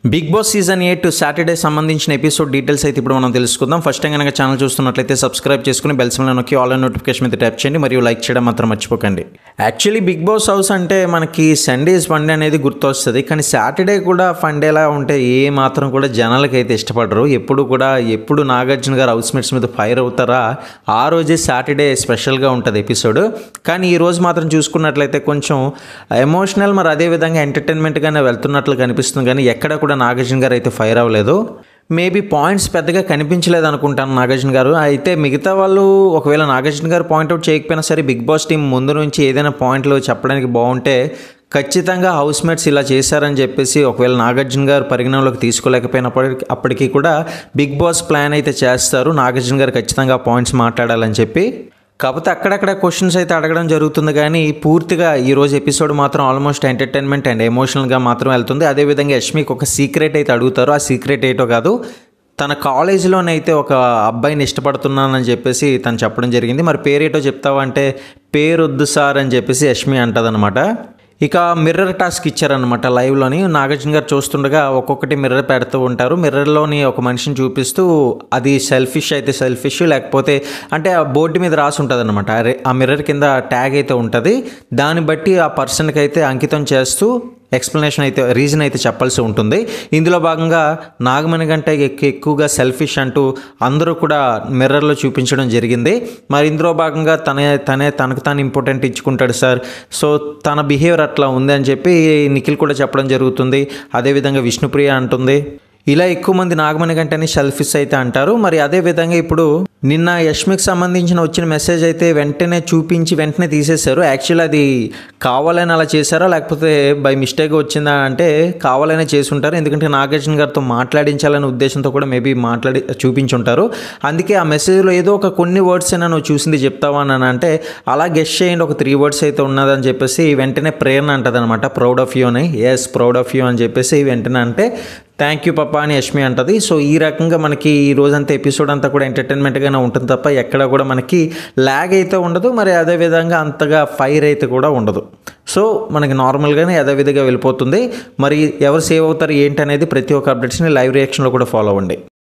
Big boss season 8 Saturday సంబంధించిన episode details అయితే ఇప్పుడు మనం తెలుసుకుందాం. ఫస్ట్ టైం కనుక ఛానల్ చూస్తున్నట్లయితే సబ్స్క్రైబ్ చేసుకుని బెల్ సింబల్ నొక్కి ఆల్ నోటిఫికేషన్ మీద ట్యాప్ చేయండి మరియు లైక్ చేయడం మాత్రం మర్చిపోకండి. యాక్చువల్లీ బిగ్ బాస్ హౌస్ అంటే మనకి సండేస్ ఫండే అనేది గుర్తొస్తుంది, కానీ సాటర్డే కూడా ఫండేలా ఉంటే ఏ మాత్రం కూడా జనాలకి అయితే ఇష్టపడరు. ఎప్పుడు నాగార్జున గారు హౌస్ మేట్స్ మీద ఫైర్ అవుతారా ఆ రోజే సాటర్డే స్పెషల్గా ఉంటుంది ఎపిసోడ్. కానీ ఈ రోజు మాత్రం చూసుకున్నట్లయితే కొంచెం ఎమోషనల్ మరి అదేవిధంగా ఎంటర్టైన్మెంట్గానే వెళ్తున్నట్లు కనిపిస్తుంది, కానీ ఎక్కడ కూడా నాగార్జున గారు అయితే ఫైర్ అవ్వలేదు. మేబీ పాయింట్స్ పెద్దగా కనిపించలేదు అనుకుంటాను నాగార్జున గారు. అయితే మిగతా వాళ్ళు ఒకవేళ నాగార్జున గారు పాయింట్అవుట్ చేయకపోయినా సరే బిగ్ బాస్ టీం ముందు నుంచి ఏదైనా పాయింట్లు చెప్పడానికి బాగుంటే ఖచ్చితంగా హౌస్ మేట్స్ ఇలా చేశారని చెప్పేసి ఒకవేళ నాగార్జున గారు పరిగణనలోకి తీసుకోలేకపోయినప్పటికీ కూడా బిగ్ బాస్ ప్లాన్ అయితే చేస్తారు. నాగార్జున గారు ఖచ్చితంగా పాయింట్స్ మాట్లాడాలని చెప్పి. కాకపోతే అక్కడక్కడ క్వశ్చన్స్ అయితే అడగడం జరుగుతుంది, కానీ పూర్తిగా ఈరోజు ఎపిసోడ్ మాత్రం ఆల్మోస్ట్ ఎంటర్టైన్మెంట్ అండ్ ఎమోషనల్గా మాత్రం వెళ్తుంది. అదేవిధంగా యష్మికి ఒక సీక్రెట్ అయితే అడుగుతారు. ఆ సీక్రెట్ ఏంటో కాదు, తన కాలేజీలోనైతే ఒక అబ్బాయిని ఇష్టపడుతున్నానని చెప్పేసి తను చెప్పడం జరిగింది. మరి పేరేటో చెప్తావా అంటే పేరొద్దు సార్ అని చెప్పేసి యష్మి అంటదనమాట. ఇక మిర్రర్ టాస్క్ ఇచ్చారనమాట లైవ్లోని. నాగార్జున గారు చూస్తుండగా ఒక్కొక్కటి మిర్రర్ పెడుతూ ఉంటారు. మిర్రర్లోని ఒక మనిషిని చూపిస్తూ అది సెల్ఫిష్ అయితే సెల్ఫిష్, లేకపోతే అంటే ఆ బోర్డు మీద రాసి ఉంటుంది అనమాట. ఆ మిర్రర్ కింద ట్యాగ్ అయితే ఉంటుంది. దాన్ని బట్టి ఆ పర్సన్కి అయితే అంకితం చేస్తూ ఎక్స్ప్లెనేషన్ అయితే రీజన్ అయితే చెప్పాల్సి ఉంటుంది. ఇందులో భాగంగా నాగమణి కంటే ఎక్కువగా సెల్ఫిష్ అంటూ అందరూ కూడా మిర్రర్లో చూపించడం జరిగింది. మరి ఇందులో భాగంగా తనకు తాను ఇంపార్టెంట్ ఇచ్చుకుంటాడు సార్, సో తన బిహేవియర్ అట్లా ఉంది అని చెప్పి నిఖిల్ కూడా చెప్పడం జరుగుతుంది. అదేవిధంగా విష్ణుప్రియ అంటుంది. ఇలా ఎక్కువ మంది నాగమణి కంటేనే సెల్ఫిష్ అయితే అంటారు. మరి అదేవిధంగా ఇప్పుడు నిన్న యష్మికి సంబంధించిన వచ్చిన మెసేజ్ అయితే వెంటనే తీసేశారు. యాక్చువల్లీ అది కావాలని అలా చేశారా లేకపోతే బై మిస్టేక్ వచ్చిందా అంటే కావాలనే చేసి ఉంటారు. ఎందుకంటే నాగార్జున గారితో మాట్లాడించాలనే ఉద్దేశంతో కూడా మేబీ చూపించుంటారు. అందుకే ఆ మెసేజ్లో ఏదో ఒక కొన్ని వర్డ్స్ అయినా నువ్వు చూసింది చెప్తావా అని అంటే అలా గెస్ చేయండి, ఒక 3 words అయితే ఉన్నదని చెప్పేసి వెంటనే ప్రేరణ అంటది అనమాట. ప్రౌడ్ ఆఫ్ యూ అని. ఎస్ ప్రౌడ్ ఆఫ్ యూ అని చెప్పేసి వెంటనే అంటే థ్యాంక్ యూ పప్పా అని యష్మి అంటది. సో ఈ రకంగా మనకి ఈ రోజంతా ఎపిసోడ్ అంతా కూడా ఎంటర్టైన్మెంట్గానే ఉంటుంది తప్ప ఎక్కడ కూడా మనకి ల్యాగ్ అయితే ఉండదు. మరి అదేవిధంగా అంతగా ఫైర్ అయితే కూడా ఉండదు. సో మనకి నార్మల్గానే యథావిధిగా వెళ్ళిపోతుంది. మరి ఎవరు సేవ్ అవుతారు ఏంటి అనేది ప్రతి ఒక్క అప్డేట్స్ని లైవ్ రియాక్షన్లో కూడా ఫాలో అవ్వండి.